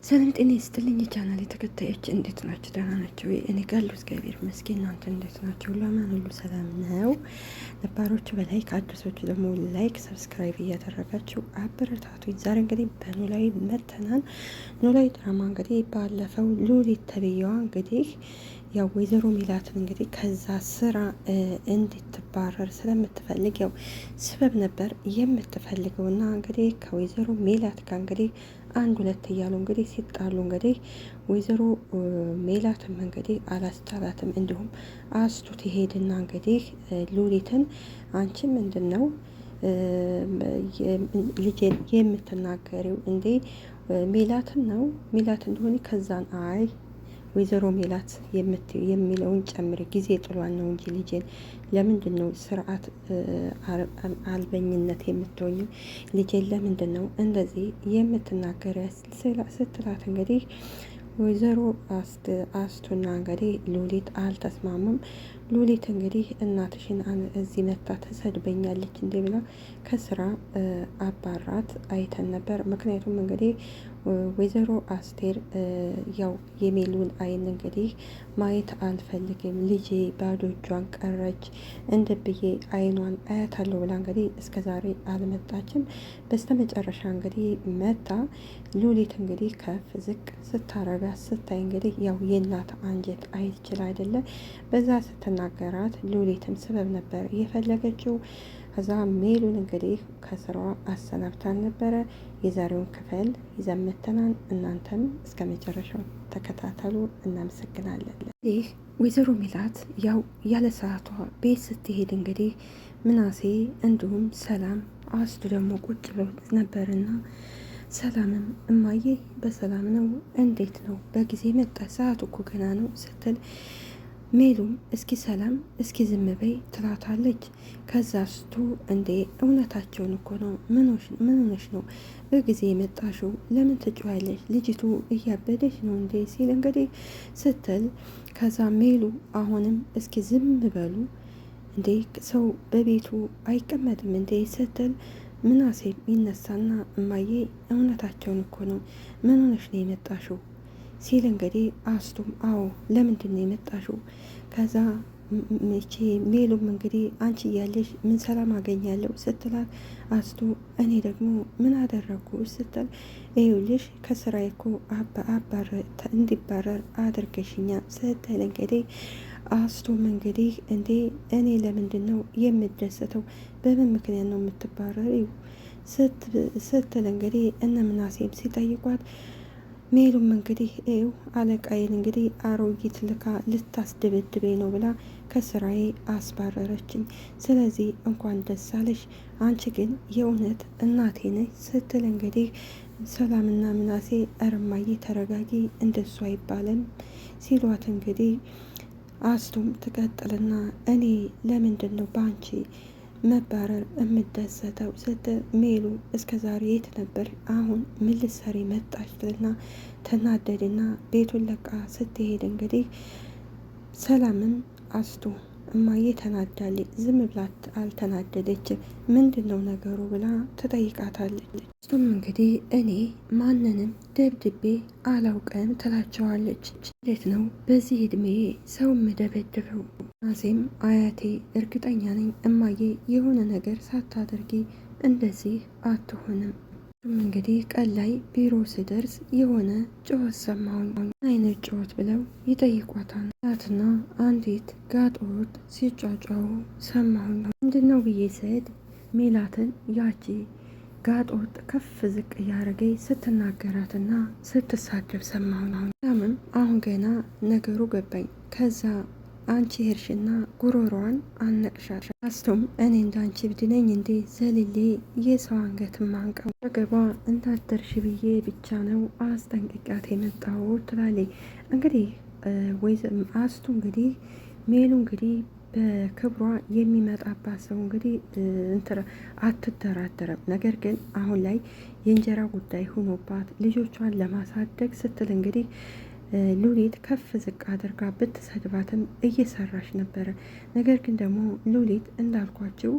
ሰላም ጤና ይስጥልኝ የቻናል ተከታዮች እንዴት ናቸው? ደህና ናቸው? እኔ ጋር እግዚአብሔር ይመስገን። እናንተ እንዴት ናቸው? ሁሉ አማን፣ ሁሉ ሰላም ነው። ነባሮቹ በላይክ አዲሶቹ ደግሞ ላይክ ሰብስክራይብ እያደረጋችሁ አበረታቱኝ። ዛሬ እንግዲህ በኖላዊ መተናል። ኖላዊ ድራማ እንግዲህ ባለፈው ሉሊት ተብዬዋ እንግዲህ ያው ወይዘሮ ሜላትን እንግዲህ ከዛ ስራ እንድትባረር ስለምትፈልግ ያው ስበብ ነበር የምትፈልገው እና እንግዲህ ከወይዘሮ ሜላት ጋር እንግዲህ አንድ ሁለት እያሉ እንግዲህ ሲጣሉ እንግዲህ ወይዘሮ ሜላትም እንግዲህ አላስቻላትም። እንዲሁም አስቱት ይሄድና እንግዲህ ሉሊትን አንቺ ምንድን ነው ልጄን የምትናገሪው እንዴ? ሜላትን ነው ሜላት እንደሆነ ከዛን አይ ወይዘሮ ሜላት የሚለውን ጨምሪ፣ ጊዜ ጥሏን ነው እንጂ ልጄን ለምንድን ነው ስርዓት አልበኝነት የምትሆኝ? ልጄን ለምንድን ነው እንደዚህ የምትናገረ ስትላት እንግዲህ ወይዘሮ አስቱና እንግዲህ ሉሊት አልተስማሙም። ሉሊት እንግዲህ እናትሽን እዚህ መታ ተሰድበኛለች እንዴ ብላ ከስራ አባራት አይተን ነበር። ምክንያቱም እንግዲህ ወይዘሮ አስቴር ያው የሜሉን አይን እንግዲህ ማየት አልፈልግም፣ ልጄ ባዶ እጇን ቀረች እንደ ብዬ አይኗን አያታለሁ ብላ እንግዲህ እስከ ዛሬ አልመጣችም። በስተመጨረሻ እንግዲህ መታ ሉሊት እንግዲህ ከፍ ዝቅ ስታረጋ ስታይ እንግዲህ ያው የእናት አንጀት አይችል አይደለ? በዛ ስትናገራት ሉሊትም ስበብ ነበር እየፈለገችው። ከዛ ሜሉን እንግዲህ ከስራዋ አሰናብታን ነበረ። የዛሬውን ክፍል ይዘን መጥተናል። እናንተም እስከ መጨረሻው ተከታተሉ። እናመሰግናለን። ይህ ወይዘሮ ሜላት ያው ያለ ሰዓቷ ቤት ስትሄድ እንግዲህ ምናሴ እንዲሁም ሰላም አስቱ ደግሞ ቁጭ ብለው ነበርና ሰላምም እማዬ በሰላም ነው? እንዴት ነው በጊዜ መጣ? ሰዓቱ እኮ ገና ነው ስትል ሜሉም እስኪ ሰላም እስኪ ዝም በይ ትላታለች። ከዛ አስቱ እንዴ እውነታቸውን እኮ ነው፣ ምን ሆነሽ ነው በጊዜ የመጣሽው? ለምን ትጮያለሽ? ልጅቱ እያበደች ነው እንዴ ሲል እንግዲህ ስትል ከዛ ሜሉ አሁንም እስኪ ዝም በሉ እንዴ ሰው በቤቱ አይቀመጥም እንዴ ስትል ምናሴ ይነሳና እማዬ እውነታቸውን እኮ ነው፣ ምን ሆነሽ ነው የመጣሽው ሲል እንግዲህ አስቱም አዎ ለምንድን ነው የመጣሽው? ከዛ መቼ ሜሉም እንግዲህ አንቺ እያለሽ ምን ሰላም አገኛለሁ ስትላት አስቱ እኔ ደግሞ ምን አደረጉ ስትል ይኸውልሽ ከስራዬ እኮ እንዲባረር አድርገሽኛ ስትል እንግዲህ አስቱም እንግዲህ እንዴ እኔ ለምንድን ነው የምደሰተው? በምን ምክንያት ነው የምትባረሪው? ስትል እንግዲህ እነ ምናሴም ሲጠይቋት ሜሉም እንግዲህ ይው አለቃዬን እንግዲህ አሮጊት ልካ ልታስደበድበኝ ነው ብላ ከስራዬ አስባረረችኝ። ስለዚህ እንኳን ደስ አለሽ፣ አንቺ ግን የእውነት እናቴ ነች ስትል እንግዲህ ሰላምና ምናሴ እርማዬ ተረጋጊ፣ እንደሱ አይባልም ሲሏት እንግዲህ አስቱም ትቀጥልና እኔ ለምንድን ነው በአንቺ መባረር የምደሰተው ስትል ሜሉ እስከ ዛሬ የት ነበር? አሁን ምን ልትሰሪ መጣች? ትልና ተናደድና ቤቱን ለቃ ስትሄድ እንግዲህ ሰላምም አስቱ እማዬ ተናዳለች፣ ዝም ብላት አልተናደደችም፣ ምንድን ነው ነገሩ ብላ ትጠይቃታለች። እሱም እንግዲህ እኔ ማንንም ደብድቤ አላውቅም ትላቸዋለች። እንዴት ነው በዚህ እድሜ ሰው የምደበድበው? ናሴም አያቴ እርግጠኛ ነኝ እማዬ የሆነ ነገር ሳታደርጊ እንደዚህ አትሆንም። እንግዲህ ቀን ላይ ቢሮ ስደርስ የሆነ ጩኸት ሰማሁኝ፣ አይነት ጩኸት ብለው ይጠይቋታል። እናትና አንዲት ጋጦት ሲጫጫው ሰማሁኝ። ምንድን ነው ብዬ ስሄድ ሜላትን ያቺ ጋጦት ከፍ ዝቅ እያደረገኝ ስትናገራትና ስትሳደብ ሰማሁኝ። ለምን አሁን ገና ነገሩ ገባኝ። ከዛ አንቺ ሄርሽና ጉሮሯን አነቅሻል። አስቱም እኔ እንዳንቺ ብድነኝ እንዴ ዘልሌ የሰው አንገት ማንቀው ገባ እንዳትደርሽ ብዬ ብቻ ነው አስጠንቅቂያት የመጣው ትላለች። እንግዲህ አስቱ እንግዲህ ሜሉ እንግዲህ በክብሯ የሚመጣባት ሰው እንግዲህ አትደራደረም። ነገር ግን አሁን ላይ የእንጀራ ጉዳይ ሆኖባት ልጆቿን ለማሳደግ ስትል እንግዲህ ሉሊት ከፍ ዝቅ አድርጋ ብትሰድባትም እየሰራች ነበረ። ነገር ግን ደግሞ ሉሊት እንዳልኳቸው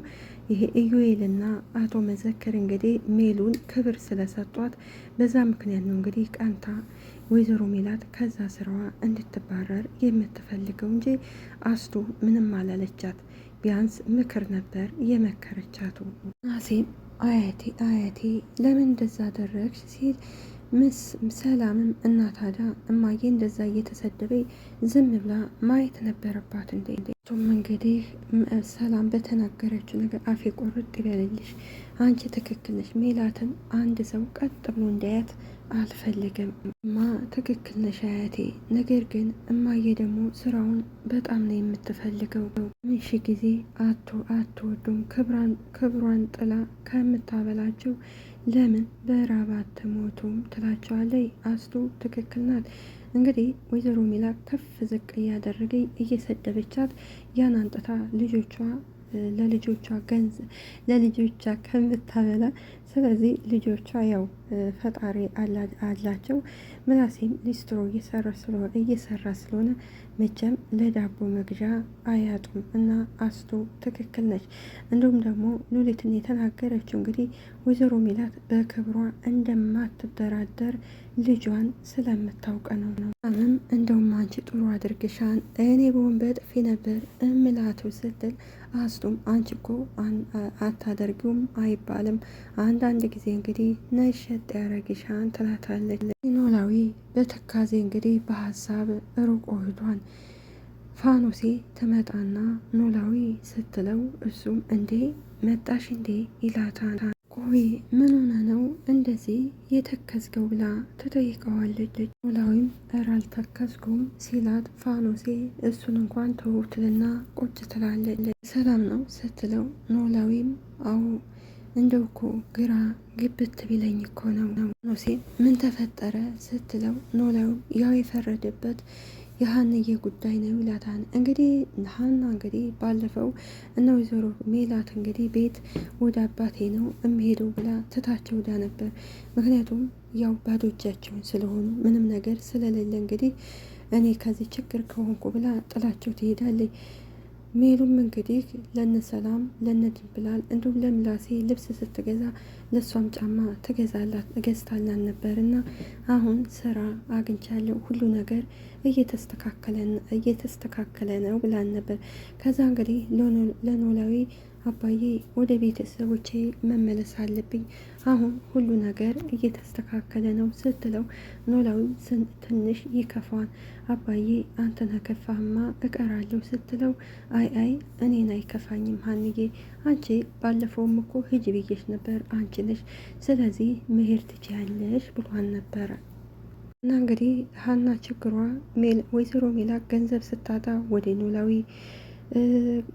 ይሄ ኢዩኤልና አቶ መዘክር እንግዲህ ሜሉን ክብር ስለሰጧት በዛ ምክንያት ነው እንግዲህ ቀንታ ወይዘሮ ሜላት ከዛ ስራዋ እንድትባረር የምትፈልገው እንጂ አስቱ ምንም አላለቻት። ቢያንስ ምክር ነበር የመከረቻቱ። ናሴም አያቴ ለምን እንደዛ አደረግሽ ሲል ሰላምም እና ታዲያ እማዬ እንደዛ እየተሰደበኝ ዝም ብላ ማየት ነበረባት እንዴ? ቶም እንግዲህ ሰላም በተናገረችው ነገር አፌ ቆርጥ ይበልልሽ፣ አንቺ ትክክል ነሽ። ሜላትን አንድ ሰው ቀጥ ብሎ እንዳያት አልፈልግም። ትክክል ነሽ አያቴ፣ ነገር ግን እማዬ ደግሞ ስራውን በጣም ነው የምትፈልገው። ምንሽ ጊዜ አትወዱም ክብሯን ጥላ ከምታበላቸው ለምን በራብ አትሞቱም ትላቸዋለይ። አስቱ ትክክል ናት። እንግዲህ ወይዘሮ ሜላት ከፍ ዝቅ እያደረገ እየሰደበቻት ያን አንጥታ ለልጆቿ ገንዘብ ለልጆቿ ከምታበላ ስለዚህ ልጆቿ ያው ፈጣሪ አላቸው። ምናሴም ሊስትሮ እየሰራ ስለሆነ መቼም ለዳቦ መግዣ አያጡም እና አስቱ ትክክል ነች። እንዲሁም ደግሞ ሉሊትን የተናገረችው እንግዲህ ወይዘሮ ሜላት በክብሯ እንደማትደራደር ልጇን ስለምታውቅ ነው። ምንም እንደውም አንቺ ጥሩ አድርግሻን እኔ በሆን በጥፊ ነበር እምላቱ ስትል አስቱም አንቺ እኮ አታደርጊውም አይባልም፣ አንዳንድ ጊዜ እንግዲህ ነሸጥ ያረግሻን ትላታለች። ኖላዊ በትካዜ እንግዲህ በሀሳብ ሩቅ ሄዷን። ፋኖሴ ትመጣና ኖላዊ ስትለው እሱም እንዴ መጣሽ እንዴ ይላታል። ቆይ ምን ሆነ ነው እንደዚህ የተከዝገው ብላ ትጠይቀዋለች። ኖላዊም እረ አልተከዝኩም ሲላት ፋኖሴ እሱን እንኳን ተውትልና ቁጭ ትላለች። ሰላም ነው ስትለው ኖላዊም አዎ እንደው እኮ ግራ ግብት ቢለኝ እኮ ነው። ፋኖሴ ምን ተፈጠረ ስትለው ኖላዊም ያው የፈረደበት የሀንዬ ጉዳይ ነው ይላታል። እንግዲህ ሀና እንግዲህ ባለፈው እነ ወይዘሮ ሜላት እንግዲህ ቤት ወደ አባቴ ነው የሚሄደው ብላ ትታቸው ዳ ነበር። ምክንያቱም ያው ባዶ እጃቸውን ስለሆኑ ምንም ነገር ስለሌለ እንግዲህ እኔ ከዚህ ችግር ከሆንኩ ብላ ጥላቸው ትሄዳለች። ሜሉም እንግዲህ ለነሰላም ለነድንብላል እንዲሁም ለምላሴ ልብስ ስትገዛ ለሷም ጫማ ገዝታላን ነበርና አሁን ስራ አግኝቻለሁ ሁሉ ነገር እየተስተካከለ ነው ብላን ነበር። ከዛ እንግዲህ ለኖላዊ አባዬ ወደ ቤተሰቦቼ መመለስ አለብኝ፣ አሁን ሁሉ ነገር እየተስተካከለ ነው ስትለው ኖላዊ ትንሽ ይከፋዋል። አባዬ አንተን ከፋህማ እቀራለሁ ስትለው አይ እኔን አይከፋኝም ሀንዬ፣ አንቺ ባለፈውም እኮ ሂጂ ብዬሽ ነበር አንቺ ነሽ፣ ስለዚህ መሄድ ትችያለሽ ብሏን ነበረ። እና እንግዲህ ሀና ችግሯ ወይዘሮ ሜላት ገንዘብ ስታጣ ወደ ኖላዊ፣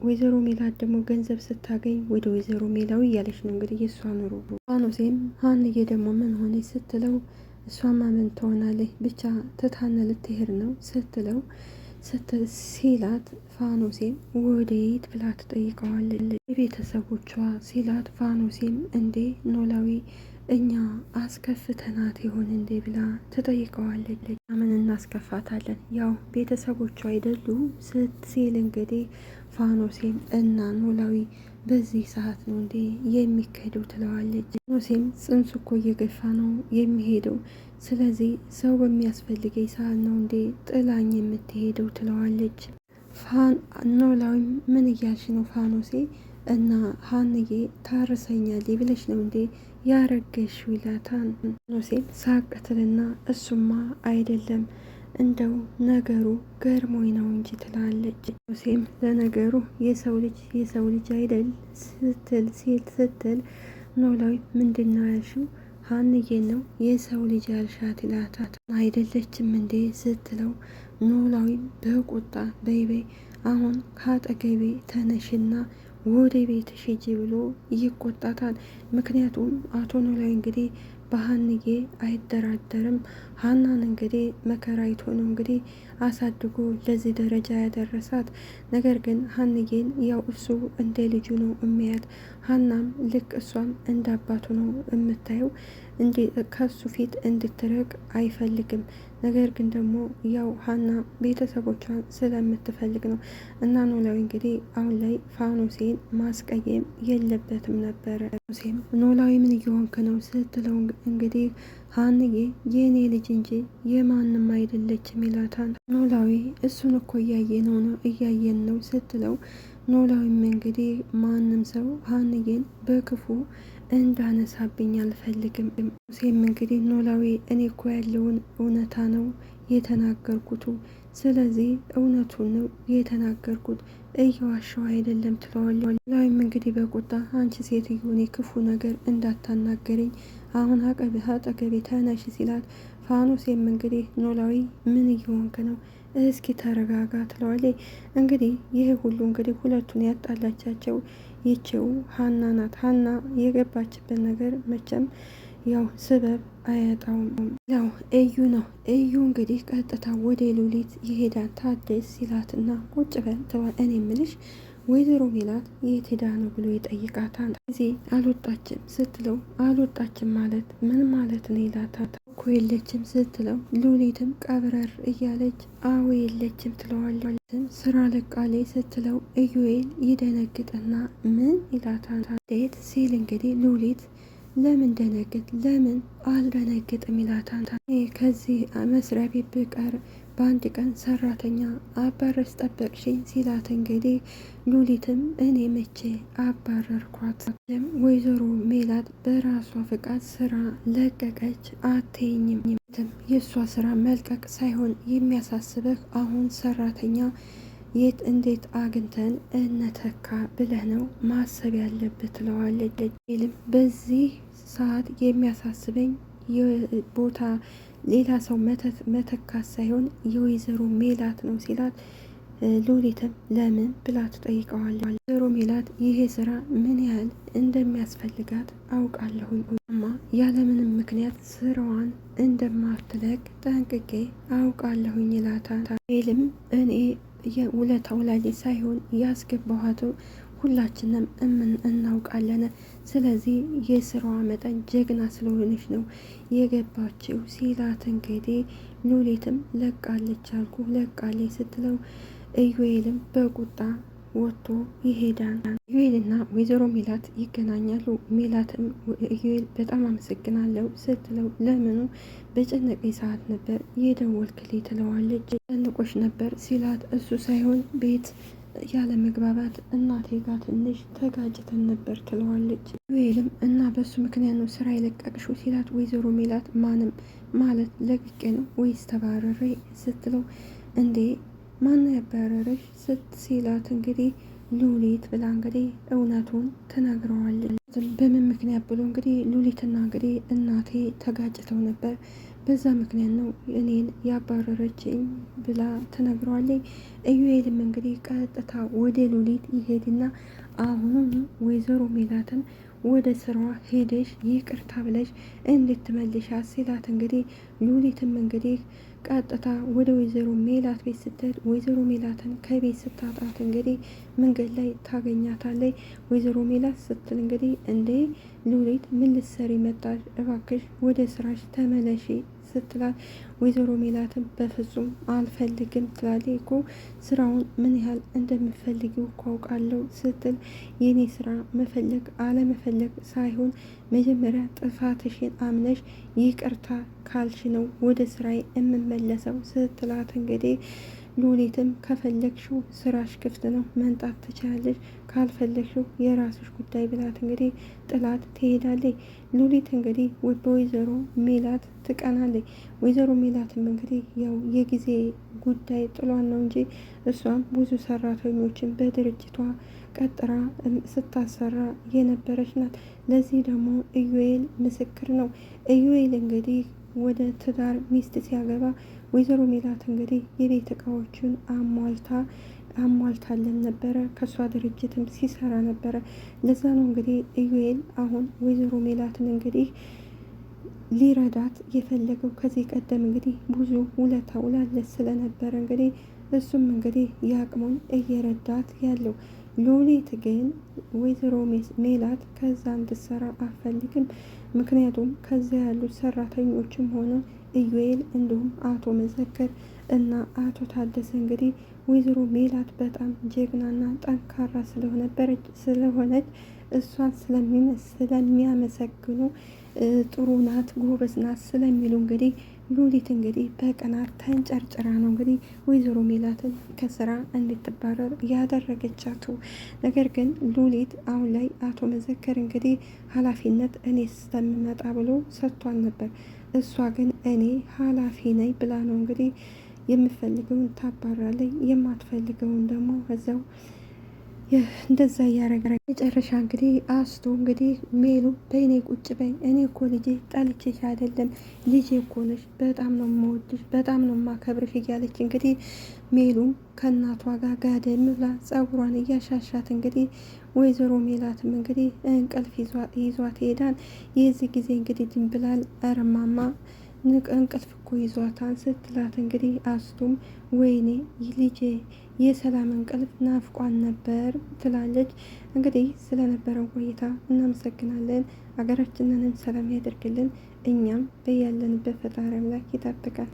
ወይዘሮ ሜላት ደግሞ ገንዘብ ስታገኝ ወደ ወይዘሮ ሜላዊ እያለች ነው እንግዲህ የእሷ ኑሮ። ፋኖሴም ሀንዬ ደግሞ ምን ሆነች ስትለው እሷማ ምን ትሆናለች ብቻ ትታነ ልትሄድ ነው ስትለው ሲላት ፋኖሴም ወዴት ብላ ትጠይቀዋለች። የቤተሰቦቿ ሲላት ፋኖሴም እንዴ ኖላዊ እኛ አስከፍተናት ይሆን እንዴ ብላ ትጠይቀዋለች። ምን እናስከፋታለን ያው ቤተሰቦቿ አይደሉ ስትሲል እንግዲህ ፋኖሴም እና ኖላዊ በዚህ ሰዓት ነው እንዴ የሚካሄደው ትለዋለች። ፋኖሴም ጽንሱ እኮ እየገፋ ነው የሚሄደው፣ ስለዚህ ሰው በሚያስፈልገኝ ሰዓት ነው እንዴ ጥላኝ የምትሄደው ትለዋለች። ኖላዊም ምን እያልሽ ነው ፋኖሴ እና ሀንዬ ታርሰኛል ብለሽ ነው እንዴ ያረገሽው ይላታል። ፋኖሴም ሳቅትልና እሱማ አይደለም እንደው ነገሩ ገርሞኝ ነው እንጂ ትላለች። ፋኖሴም ለነገሩ የሰው ልጅ አይደል ስትል ኖላዊ ምንድን ነው ያልሽው? ሀንዬ ነው የሰው ልጅ ያልሻት ይላታል። አይደለችም እንዴ ስትለው ኖላዊም በቁጣ በይበይ አሁን ከአጠገቤ ተነሽና ወደ ቤትሽ ሂጂ ብሎ ይቆጣታል። ምክንያቱም አቶ ኖላዊ እንግዲህ በሀንዬ አይደራደርም። ሀናን እንግዲህ መከራ አይቶ ነው እንግዲህ አሳድጎ ለዚህ ደረጃ ያደረሳት። ነገር ግን ሀንዬን ያው እሱ እንደ ልጁ ነው የሚያት። ሀናም ልክ እሷም እንደ አባቱ ነው የምታየው። ከሱ ፊት እንድትርቅ አይፈልግም። ነገር ግን ደግሞ ያው ሀና ቤተሰቦቿን ስለምትፈልግ ነው። እና ኖላዊ እንግዲህ አሁን ላይ ፋኖሴን ማስቀየም የለበትም ነበረ። ፋኖሴም ኖላዊ ምን እየሆንክ ነው ስትለው እንግዲህ ሀንዬ የእኔ ልጅ እንጂ የማንም አይደለችም ይላታል። ኖላዊ እሱን እኮ እያየን ነው ስትለው ኖላዊም እንግዲህ ማንም ሰው ሀንዬን በክፉ እንዳነሳብኝ አልፈልግም። ሴም እንግዲህ ኖላዊ እኔ እኮ ያለውን እውነታ ነው የተናገርኩት፣ ስለዚህ እውነቱን ነው የተናገርኩት፣ እየዋሸው አይደለም ትለዋለች። ኖላዊም እንግዲህ በቁጣ አንቺ ሴትዮ እኔ ክፉ ነገር እንዳታናገረኝ አሁን አጠገቤ ተነሽ ሲላት፣ ፋኖሴም እንግዲህ ኖላዊ ምን እየሆንክ ነው? እስኪ ተረጋጋ ትለዋለች። እንግዲህ ይህ ሁሉ እንግዲህ ሁለቱን ያጣላቻቸው ይችው ሀና ናት። ሀና የገባችበት ነገር መቼም ያው ስበብ አያጣውም። ያው እዩ ነው። እዩ እንግዲህ ቀጥታ ወደ ሉሊት ይሄዳል። ታደስ ሲላትና ቁጭ በል ተባል። እኔ ምልሽ ወይዘሮ ሜላት የት ሄዳ ነው ብሎ ይጠይቃታል። እዚህ አልወጣችም ስትለው አልወጣችም ማለት ምን ማለት ነው ይላታል። እኮ የለችም ስትለው ሉሊትም ቀብረር እያለች አዎ የለችም ትለዋለች። ስራ ለቃሌ ስትለው ኢዩኤል ይደነግጥና ምን ይላታል። እንዴት ሲል እንግዲህ ሉሊት ለምን ደነግጥ ለምን አልደነግጥም ይላታል። ከዚህ መስሪያ ቤት ብቀር በአንድ ቀን ሰራተኛ አባረስ ጠበቅሽኝ ሲላት እንግዲህ ሉሊትም እኔ መቼ አባረርኳት? ወይዘሮ ሜላት በራሷ ፍቃድ ስራ ለቀቀች አትይኝም። የእሷ ስራ መልቀቅ ሳይሆን የሚያሳስበህ አሁን ሰራተኛ የት እንዴት አግኝተን እነተካ ብለህ ነው ማሰብ ያለብህ ትለዋለች። ይልም በዚህ ሰዓት የሚያሳስበኝ ቦታ ሌላ ሰው መተካት ሳይሆን የወይዘሮ ሜላት ነው ሲላት፣ ሉሊትም ለምን ብላ ትጠይቀዋለች። ወይዘሮ ሜላት ይሄ ስራ ምን ያህል እንደሚያስፈልጋት አውቃለሁኝ ማ ያለምንም ምክንያት ስራዋን እንደማትለቅ ጠንቅቄ አውቃለሁኝ ይላታል። ይልም እኔ የውለታ ውላሌ ሳይሆን ያስገባኋት ሁላችንም እናውቃለን። ስለዚህ የስራዋ መጠን ጀግና ስለሆነች ነው የገባችው ሲላት እንግዲህ ሉሊትም ለቃለች አልኩ ለቃለች ስትለው ኢዩኤልም በቁጣ ወጥቶ ይሄዳል። ኢዩኤልና ወይዘሮ ሜላት ይገናኛሉ። ሜላትም ኢዩኤል በጣም አመሰግናለሁ ስትለው ለምኑ በጨነቀኝ ሰዓት ነበር የደወልክልኝ ትለዋለች። ጨንቆሽ ነበር ሲላት እሱ ሳይሆን ቤት ያለ መግባባት እናቴ ጋር ትንሽ ተጋጭተን ነበር ትለዋለች። ኢዩኤልም እና በሱ ምክንያት ነው ስራ የለቀቅሽው ሲላት ወይዘሮ ሜላት ማንም ማለት ለቅቄ ነው ወይስ ተባረሬ ስትለው እንዴ ማን ያባረረሽ ሲላት እንግዲህ ሉሊት ብላ እንግዲህ እውነቱን ትነግረዋለች። በምን ምክንያት ብሎ እንግዲህ ሉሊትና እንግዲህ እናቴ ተጋጭተው ነበር በዛ ምክንያት ነው እኔን ያባረረችኝ ብላ ትነግረዋለች። ኢዩኤልም እንግዲህ ቀጥታ ወደ ሉሊት ይሄድና አሁን ወይዘሮ ሜላትን ወደ ስራዋ ሄደሽ ይቅርታ ብለሽ እንድትመልሻት ሲላት እንግዲህ ሉሊትም እንግዲህ ቀጥታ ወደ ወይዘሮ ሜላት ቤት ስትሄድ ወይዘሮ ሜላትን ከቤት ስታጣት እንግዲህ መንገድ ላይ ታገኛታለች። ወይዘሮ ሜላት ስትል እንግዲህ እንዴ ሉሊት ምን ልትሰሪ መጣሽ? እባክሽ ወደ ስራሽ ተመለሺ ስትላት ወይዘሮ ሜላትን በፍጹም አልፈልግም ትላለች። እኮ ስራውን ምን ያህል እንደምፈልጊው እኮ አውቃለሁ ስትል የኔ ስራ መፈለግ አለመፈለግ ሳይሆን መጀመሪያ ጥፋትሽን አምነሽ ይቅርታ ካልሽ ነው ወደ ስራዬ የምመለሰው ስትላት እንግዲህ ሉሊትም ከፈለግሽው ስራሽ ክፍት ነው መንጣት ትችላለች፣ ካልፈለግሽው የራስሽ ጉዳይ ብላት እንግዲህ ጥላት ትሄዳለች። ሉሊት እንግዲህ በወይዘሮ ሜላት ትቀናለች። ወይዘሮ ሜላትም እንግዲህ ያው የጊዜ ጉዳይ ጥሏን ነው እንጂ እሷም ብዙ ሰራተኞችን በድርጅቷ ቀጥራ ስታሰራ የነበረች ናት። ለዚህ ደግሞ ኢዩኤል ምስክር ነው። ኢዩኤል እንግዲህ ወደ ትዳር ሚስት ሲያገባ ወይዘሮ ሜላት እንግዲህ የቤት እቃዎችን አሟልታለን ነበረ። ከሷ ድርጅትም ሲሰራ ነበረ። ለዛ ነው እንግዲህ ኢዩኤል አሁን ወይዘሮ ሜላትን እንግዲህ ሊረዳት የፈለገው። ከዚህ ቀደም እንግዲህ ብዙ ውለታ ውላለት ስለነበረ እንግዲህ እሱም እንግዲህ የአቅሙን እየረዳት ያለው። ሉሊት ግን ወይዘሮ ሜላት ከዛ እንድትሰራ አፈልግም። ምክንያቱም ከዚያ ያሉት ሰራተኞችም ሆነ ኢዩኤል እንዲሁም አቶ መዘከር እና አቶ ታደሰ እንግዲህ ወይዘሮ ሜላት በጣም ጀግናና ጠንካራ ስለሆነች እሷን ስለሚያመሰግኑ ጥሩ ናት፣ ጎበዝ ናት ስለሚሉ እንግዲህ ሉሊት እንግዲህ በቅናት ተንጨርጭራ ነው እንግዲህ ወይዘሮ ሜላትን ከስራ እንድትባረር ያደረገቻቱ። ነገር ግን ሉሊት አሁን ላይ አቶ መዘከር እንግዲህ ኃላፊነት እኔ እስከምመጣ ብሎ ሰጥቷል ነበር። እሷ ግን እኔ ኃላፊ ነኝ ብላ ነው እንግዲህ የምፈልገውን ታባራለኝ፣ የማትፈልገውን ደግሞ እዛው እንደዛ እያረገ መጨረሻ እንግዲህ አስቶ እንግዲህ ሜሉ በእኔ ቁጭ በይ፣ እኔ እኮ ልጄ ጠልቼሽ አይደለም፣ ልጄ እኮ ነሽ፣ በጣም ነው የምወድሽ፣ በጣም ነው የማከብርሽ እያለች እንግዲህ ሜሉም ከእናቷ ጋር ጋደም ብላ ጸጉሯን እያሻሻት እንግዲህ ወይዘሮ ሜላትም እንግዲህ እንቅልፍ ይዟት ይሄዳል። የዚህ ጊዜ እንግዲህ ድንብላል እርማማ እንቅልፍ እኮ ይዟታን ስትላት እንግዲህ አስቱም ወይኔ ልጄ የሰላም እንቅልፍ ናፍቋን ነበር ትላለች። እንግዲህ ስለነበረው ቆይታ እናመሰግናለን። ሀገራችንንም ሰላም ያደርግልን፣ እኛም በያለንበት ፈጣሪ አምላክ ይጠብቃል።